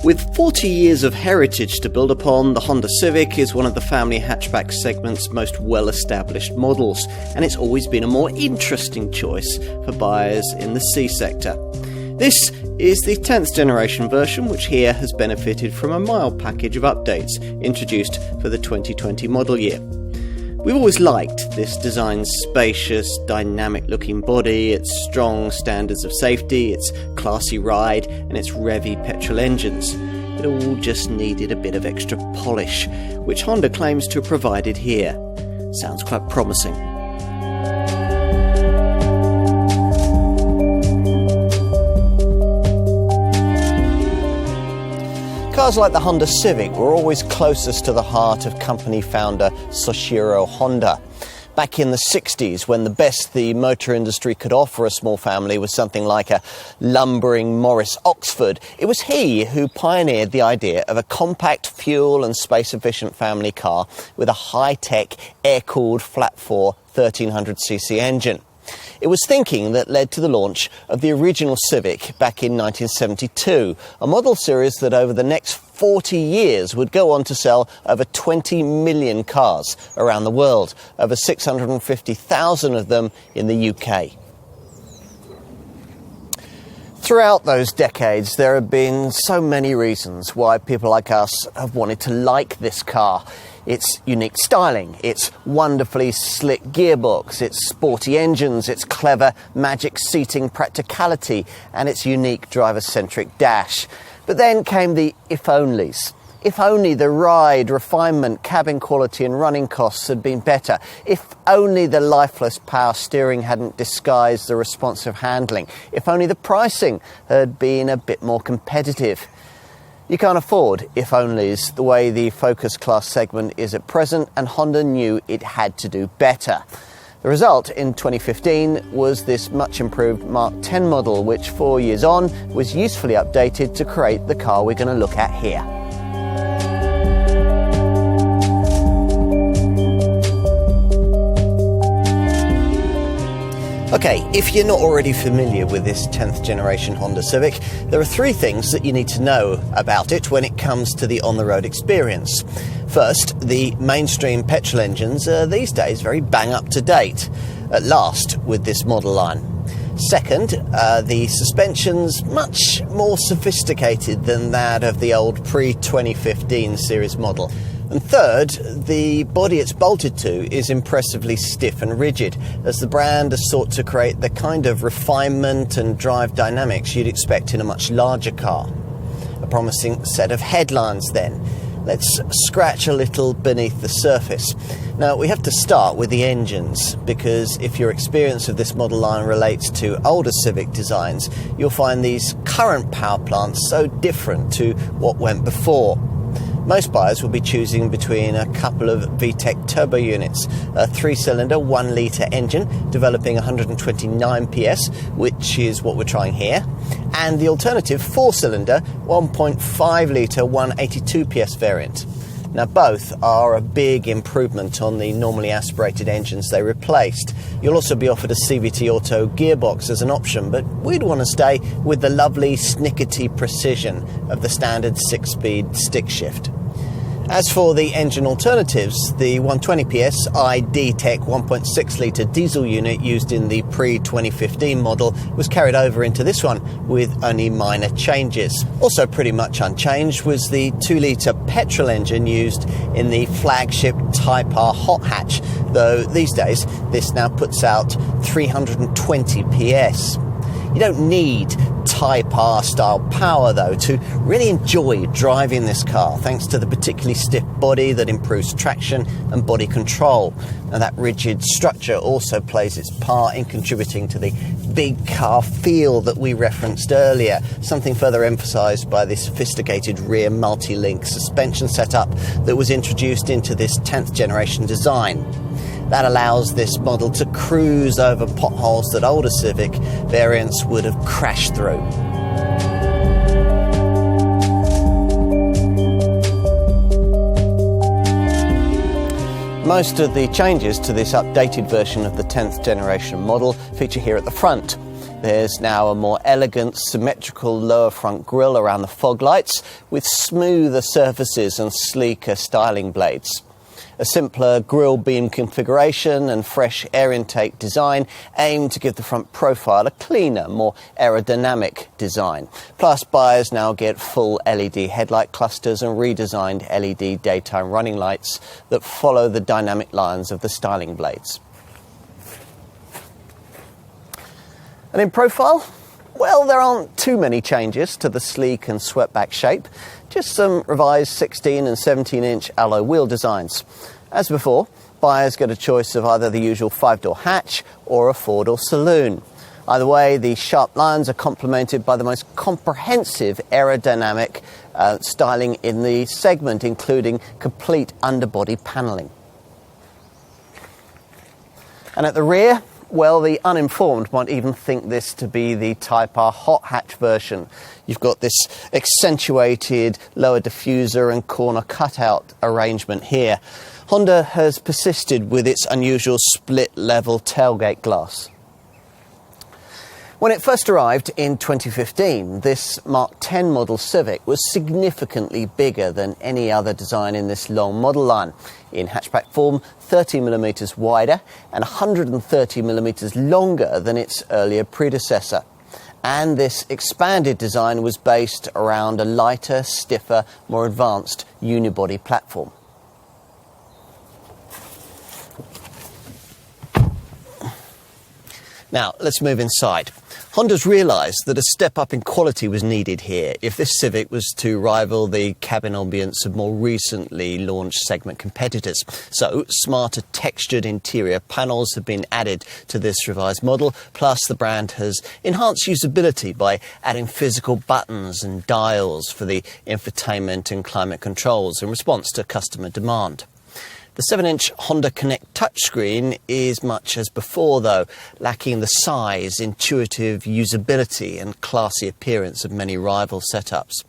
With 40 years of heritage to build upon, the Honda Civic is one of the family hatchback segment's most well-established models, and it's always been a more interesting choice for buyers in the C sector. This is the 10th generation version, which here has benefited from a mild package of updates introduced for the 2020 model year. We've always liked this design's spacious, dynamic-looking body, its strong standards of safety, its classy ride, and its revvy petrol engines. It all just needed a bit of extra polish, which Honda claims to have provided here. Sounds quite promising. Cars like the Honda Civic were always closest to the heart of company founder Soichiro Honda. Back in the 60s, when the best the motor industry could offer a small family was something like a lumbering Morris Oxford, it was he who pioneered the idea of a compact, fuel and space-efficient family car with a high-tech, air-cooled flat-4 1300cc engine. It was thinking that led to the launch of the original Civic back in 1972, a model series that over the next 40 years would go on to sell over 20 million cars around the world, over 650,000 of them in the UK. Throughout those decades, there have been so many reasons why people like us have wanted to like this car. Its unique styling, its wonderfully slick gearbox, its sporty engines, its clever magic seating practicality, and its unique driver-centric dash. But then came the if-onlys. If only the ride, refinement, cabin quality and running costs had been better. If only the lifeless power steering hadn't disguised the responsive handling. If only the pricing had been a bit more competitive. You can't afford if-onlys the way the Focus class segment is at present, and Honda knew it had to do better. The result in 2015 was this much improved Mark X model, which 4 years on was usefully updated to create the car we're going to look at here. Okay, if you're not already familiar with this 10th generation Honda Civic, there are three things that you need to know about it when it comes to the on-the-road experience. First, the mainstream petrol engines are these days very bang up to date, at last with this model line. Second, the suspension's much more sophisticated than that of the old pre-2015 series model. And third, the body it's bolted to is impressively stiff and rigid, as the brand has sought to create the kind of refinement and drive dynamics you'd expect in a much larger car. A promising set of headlines then. Let's scratch a little beneath the surface. Now, we have to start with the engines, because if your experience of this model line relates to older Civic designs, you'll find these current power plants so different to what went before. Most buyers will be choosing between a couple of VTEC turbo units, a 3-cylinder 1-litre engine developing 129 PS, which is what we're trying here, and the alternative 4-cylinder 1.5-litre 182 PS variant. Now, both are a big improvement on the normally aspirated engines they replaced. You'll also be offered a CVT Auto gearbox as an option, but we'd want to stay with the lovely snickety precision of the standard 6-speed stick shift. As for the engine alternatives, the 120 PS iD-Tech 1.6-litre diesel unit used in the pre-2015 model was carried over into this one with only minor changes. Also pretty much unchanged was the 2-litre petrol engine used in the flagship Type R hot hatch, though these days this now puts out 320 PS. You don't need Type R style power though to really enjoy driving this car, thanks to the particularly stiff body that improves traction and body control. And that rigid structure also plays its part in contributing to the big car feel that we referenced earlier, something further emphasised by the sophisticated rear multi-link suspension setup that was introduced into this 10th generation design. That allows this model to cruise over potholes that older Civic variants would have crashed through. Most of the changes to this updated version of the 10th generation model feature here at the front. There's now a more elegant, symmetrical lower front grille around the fog lights, with smoother surfaces and sleeker styling blades. A simpler grille beam configuration and fresh air intake design aim to give the front profile a cleaner, more aerodynamic design. Plus, buyers now get full LED headlight clusters and redesigned LED daytime running lights that follow the dynamic lines of the styling blades. And in profile, well, there aren't too many changes to the sleek and swept-back shape, just some revised 16 and 17-inch alloy wheel designs. As before, buyers get a choice of either the usual 5-door hatch or a 4-door saloon. Either way, the sharp lines are complemented by the most comprehensive aerodynamic styling in the segment, including complete underbody panelling. And at the rear, well, the uninformed might even think this to be the Type R hot hatch version. You've got this accentuated lower diffuser and corner cutout arrangement here. Honda has persisted with its unusual split-level tailgate glass. When it first arrived in 2015, this Mark X model Civic was significantly bigger than any other design in this long model line. In hatchback form, 30mm wider and 130mm longer than its earlier predecessor. And this expanded design was based around a lighter, stiffer, more advanced unibody platform. Now, let's move inside. Honda's realised that a step up in quality was needed here if this Civic was to rival the cabin ambience of more recently launched segment competitors. So, smarter textured interior panels have been added to this revised model, plus the brand has enhanced usability by adding physical buttons and dials for the infotainment and climate controls in response to customer demand. The 7-inch Honda Connect touchscreen is much as before, though, lacking the size, intuitive usability and classy appearance of many rival setups.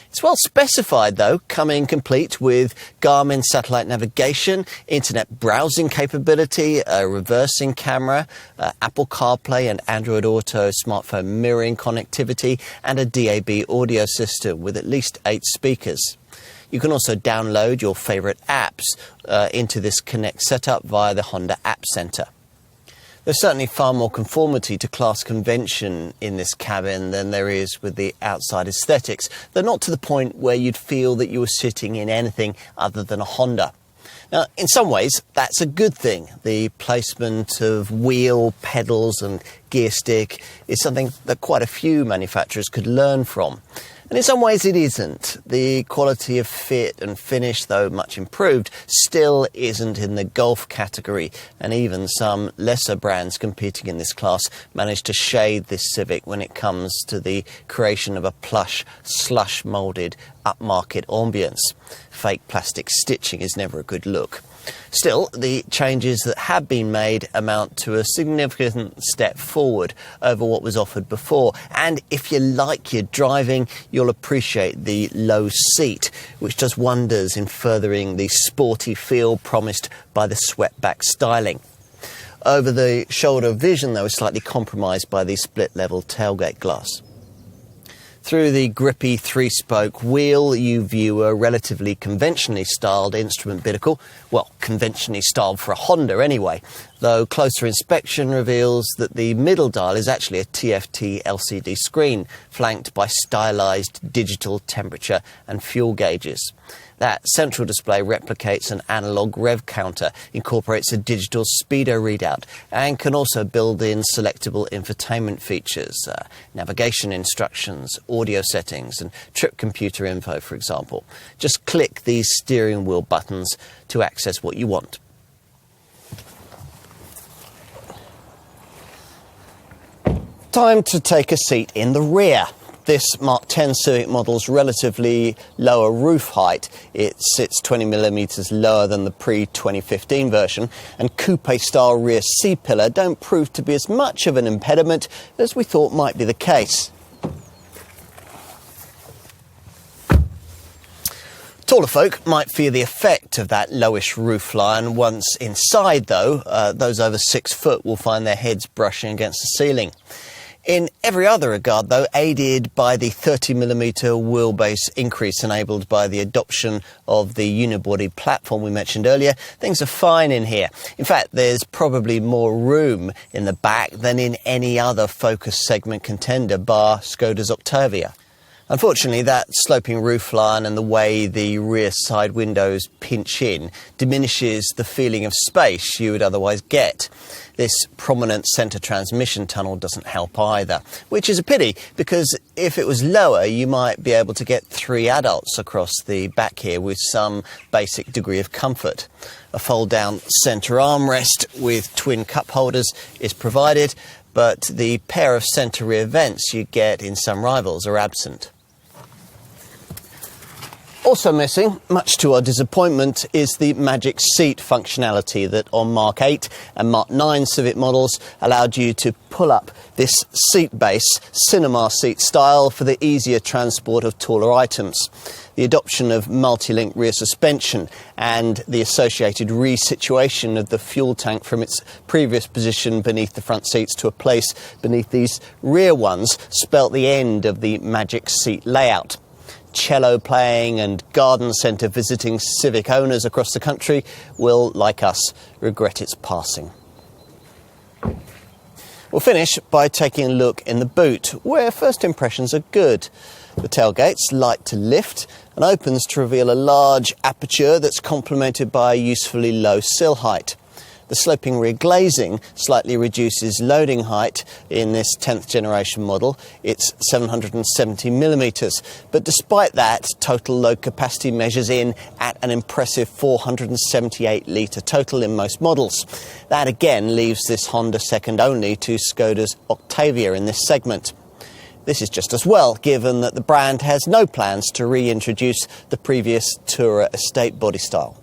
It's well specified, though, coming complete with Garmin satellite navigation, internet browsing capability, a reversing camera, Apple CarPlay and Android Auto smartphone mirroring connectivity, and a DAB audio system with at least 8 speakers. You can also download your favourite apps into this Connect setup via the Honda App Centre. There's certainly far more conformity to class convention in this cabin than there is with the outside aesthetics, though not to the point where you'd feel that you were sitting in anything other than a Honda. Now, in some ways, that's a good thing. The placement of wheel, pedals and gear stick is something that quite a few manufacturers could learn from. And in some ways it isn't. The quality of fit and finish, though much improved, still isn't in the Golf category, and even some lesser brands competing in this class manage to shade this Civic when it comes to the creation of a plush, slush-moulded, upmarket ambience. Fake plastic stitching is never a good look. Still, the changes that have been made amount to a significant step forward over what was offered before. And if you like your driving, you'll appreciate the low seat, which does wonders in furthering the sporty feel promised by the swept-back styling. Over the shoulder vision, though, is slightly compromised by the split-level tailgate glass. Through the grippy 3-spoke wheel, you view a relatively conventionally styled instrument binnacle. Well, conventionally styled for a Honda anyway, though closer inspection reveals that the middle dial is actually a TFT LCD screen, flanked by stylised digital temperature and fuel gauges. That central display replicates an analog rev counter, incorporates a digital speedo readout, and can also build in selectable infotainment features, navigation instructions, audio settings, and trip computer info, for example. Just click these steering wheel buttons to access what you want. Time to take a seat in the rear. This Mark X Civic model's relatively lower roof height. It sits 20mm lower than the pre-2015 version, and coupe-style rear C-pillar don't prove to be as much of an impediment as we thought might be the case. Taller folk might feel the effect of that lowish roofline. Once inside, though, those over 6 foot will find their heads brushing against the ceiling. In every other regard, though, aided by the 30mm wheelbase increase enabled by the adoption of the unibody platform we mentioned earlier, things are fine in here. In fact, there's probably more room in the back than in any other Focus segment contender, bar Škoda's Octavia. Unfortunately, that sloping roofline and the way the rear side windows pinch in diminishes the feeling of space you would otherwise get. This prominent centre transmission tunnel doesn't help either, which is a pity because if it was lower you might be able to get 3 adults across the back here with some basic degree of comfort. A fold-down centre armrest with twin cup holders is provided, but the pair of centre rear vents you get in some rivals are absent. Also missing, much to our disappointment, is the magic seat functionality that on Mark 8 and Mark 9 Civic models allowed you to pull up this seat base, cinema seat style, for the easier transport of taller items. The adoption of multi-link rear suspension and the associated resituation of the fuel tank from its previous position beneath the front seats to a place beneath these rear ones spelt the end of the magic seat layout. Cello playing and garden centre visiting Civic owners across the country will, like us, regret its passing. We'll finish by taking a look in the boot, where first impressions are good. The tailgate's light to lift and opens to reveal a large aperture that's complemented by a usefully low sill height. The sloping rear glazing slightly reduces loading height in this 10th generation model. It's 770mm, but despite that, total load capacity measures in at an impressive 478 litre total in most models. That again leaves this Honda second only to Škoda's Octavia in this segment. This is just as well, given that the brand has no plans to reintroduce the previous Tourer estate body style.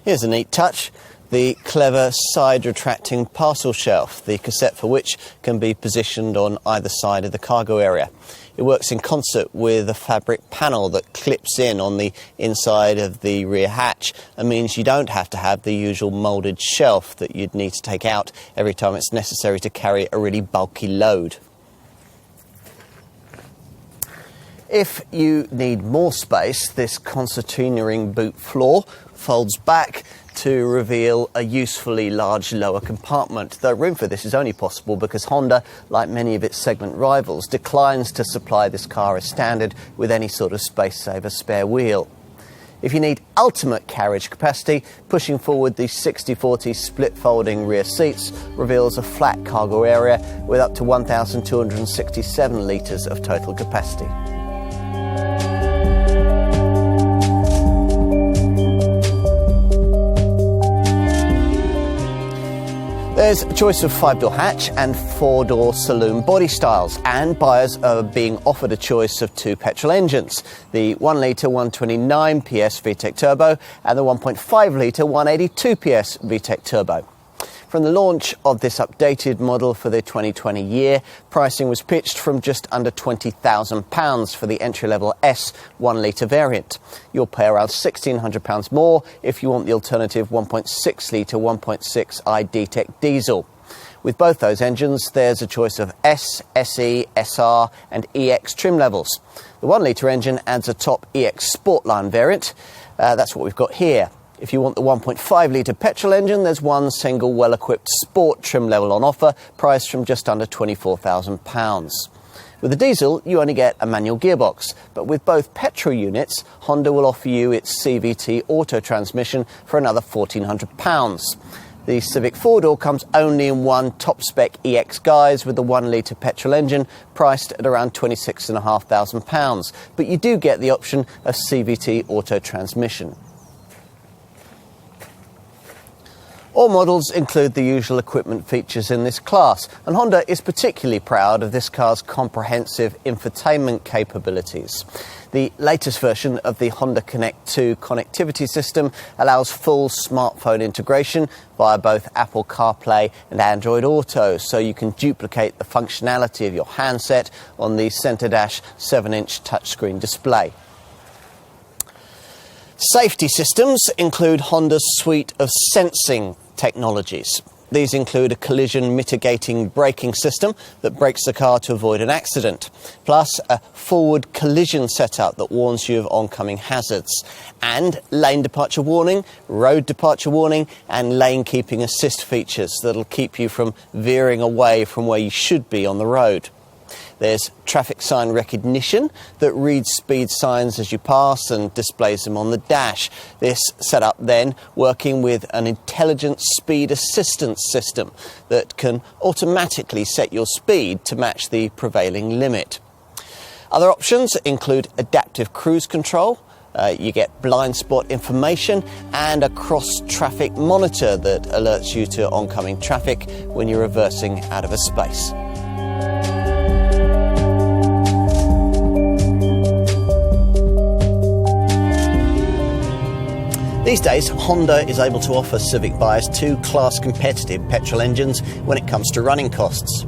Here's a neat touch, the clever side-retracting parcel shelf, the cassette for which can be positioned on either side of the cargo area. It works in concert with a fabric panel that clips in on the inside of the rear hatch and means you don't have to have the usual moulded shelf that you'd need to take out every time it's necessary to carry a really bulky load. If you need more space, this concertina-ring boot floor folds back to reveal a usefully large lower compartment, though room for this is only possible because Honda, like many of its segment rivals, declines to supply this car as standard with any sort of space-saver spare wheel. If you need ultimate carriage capacity, pushing forward the 60/40 split-folding rear seats reveals a flat cargo area with up to 1,267 litres of total capacity. There's a choice of 5-door hatch and 4-door saloon body styles, and buyers are being offered a choice of 2 petrol engines, the 1-litre 129 PS VTEC Turbo and the 1.5-litre 182 PS VTEC Turbo. From the launch of this updated model for the 2020 year, pricing was pitched from just under £20,000 for the entry-level S 1-litre variant. You'll pay around £1,600 more if you want the alternative 1.6-litre 1.6i DTEC diesel. With both those engines, there's a choice of S, SE, SR and EX trim levels. The 1-litre engine adds a top EX Sportline variant. That's what we've got here. If you want the 1.5-litre petrol engine, there's one single well-equipped Sport trim level on offer, priced from just under £24,000. With the diesel, you only get a manual gearbox, but with both petrol units, Honda will offer you its CVT auto transmission for another £1,400. The Civic 4-door comes only in one top-spec EX guise with the 1-litre petrol engine, priced at around £26,500, but you do get the option of CVT auto transmission. All models include the usual equipment features in this class, and Honda is particularly proud of this car's comprehensive infotainment capabilities. The latest version of the Honda Connect 2 connectivity system allows full smartphone integration via both Apple CarPlay and Android Auto, so you can duplicate the functionality of your handset on the centre dash 7-inch touchscreen display. Safety systems include Honda's suite of sensing technologies. These include a collision mitigating braking system that brakes the car to avoid an accident, plus a forward collision setup that warns you of oncoming hazards, and lane departure warning, road departure warning, and lane keeping assist features that'll keep you from veering away from where you should be on the road. There's traffic sign recognition that reads speed signs as you pass and displays them on the dash. This setup then working with an intelligent speed assistance system that can automatically set your speed to match the prevailing limit. Other options include adaptive cruise control. You get blind spot information and a cross-traffic monitor that alerts you to oncoming traffic when you're reversing out of a space. These days, Honda is able to offer Civic buyers two class-competitive petrol engines when it comes to running costs.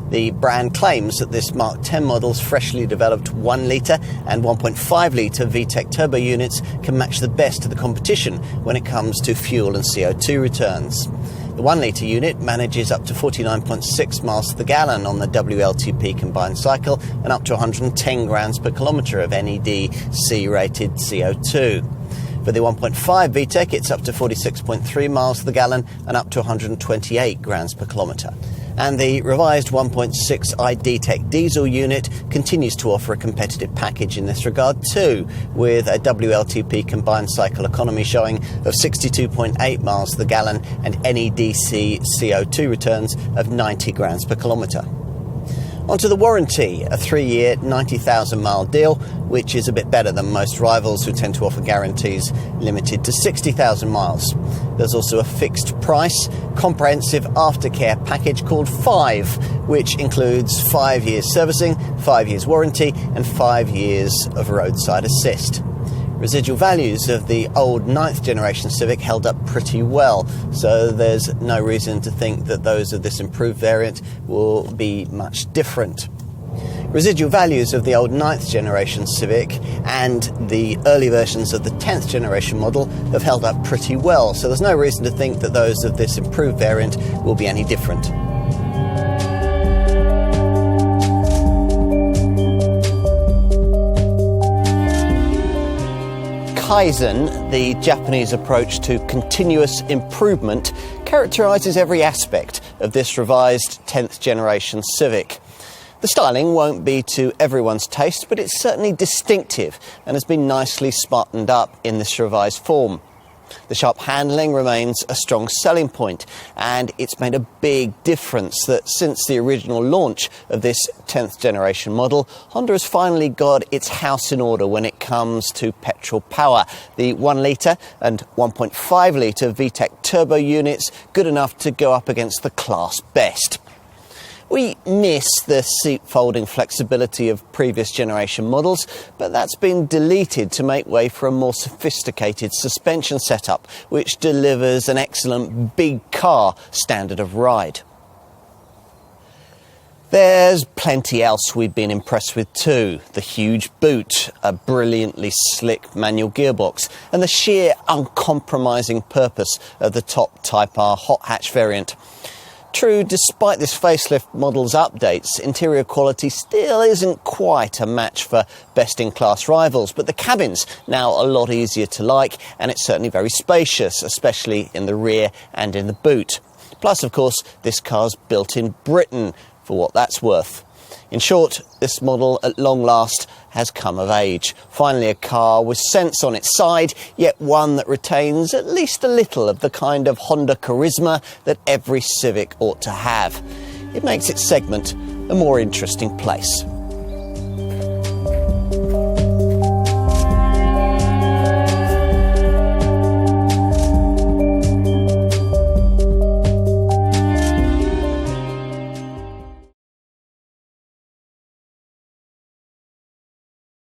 The brand claims that this Mark X model's freshly developed 1 litre and 1.5 litre VTEC turbo units can match the best of the competition when it comes to fuel and CO2 returns. The 1 litre unit manages up to 49.6 miles to the gallon on the WLTP combined cycle and up to 110 grams per kilometre of NEDC rated CO2. For the 1.5 VTEC, it's up to 46.3 miles to the gallon and up to 128 grams per kilometre. And the revised 1.6i DTEC diesel unit continues to offer a competitive package in this regard too, with a WLTP combined cycle economy showing of 62.8 miles to the gallon and NEDC CO2 returns of 90 grams per kilometre. Onto the warranty, a 3-year, 90,000 mile deal, which is a bit better than most rivals who tend to offer guarantees limited to 60,000 miles. There's also a fixed price, comprehensive aftercare package called 5, which includes 5 years servicing, 5 years warranty, and 5 years of roadside assist. Residual values of the old 9th generation Civic held up pretty well, so there's no reason to think that those of this improved variant will be much different. Residual values of the old 9th generation Civic and the early versions of the 10th generation model have held up pretty well, so there's no reason to think that those of this improved variant will be any different. Kaizen, the Japanese approach to continuous improvement, characterises every aspect of this revised 10th generation Civic. The styling won't be to everyone's taste, but it's certainly distinctive and has been nicely smartened up in this revised form. The sharp handling remains a strong selling point, and it's made a big difference that since the original launch of this 10th generation model, Honda has finally got its house in order when it comes to petrol power. The 1 litre and 1.5 litre VTEC turbo units good enough to go up against the class best. We miss the seat folding flexibility of previous generation models, but that's been deleted to make way for a more sophisticated suspension setup, which delivers an excellent big car standard of ride. There's plenty else we've been impressed with too. The huge boot, a brilliantly slick manual gearbox, and the sheer uncompromising purpose of the top Type R hot hatch variant. True, despite this facelift model's updates, interior quality still isn't quite a match for best-in-class rivals, but the cabin's now a lot easier to like, and it's certainly very spacious, especially in the rear and in the boot. Plus, of course, this car's built in Britain, for what that's worth. In short, this model, at long last, has come of age. Finally, a car with sense on its side, yet one that retains at least a little of the kind of Honda charisma that every Civic ought to have. It makes its segment a more interesting place.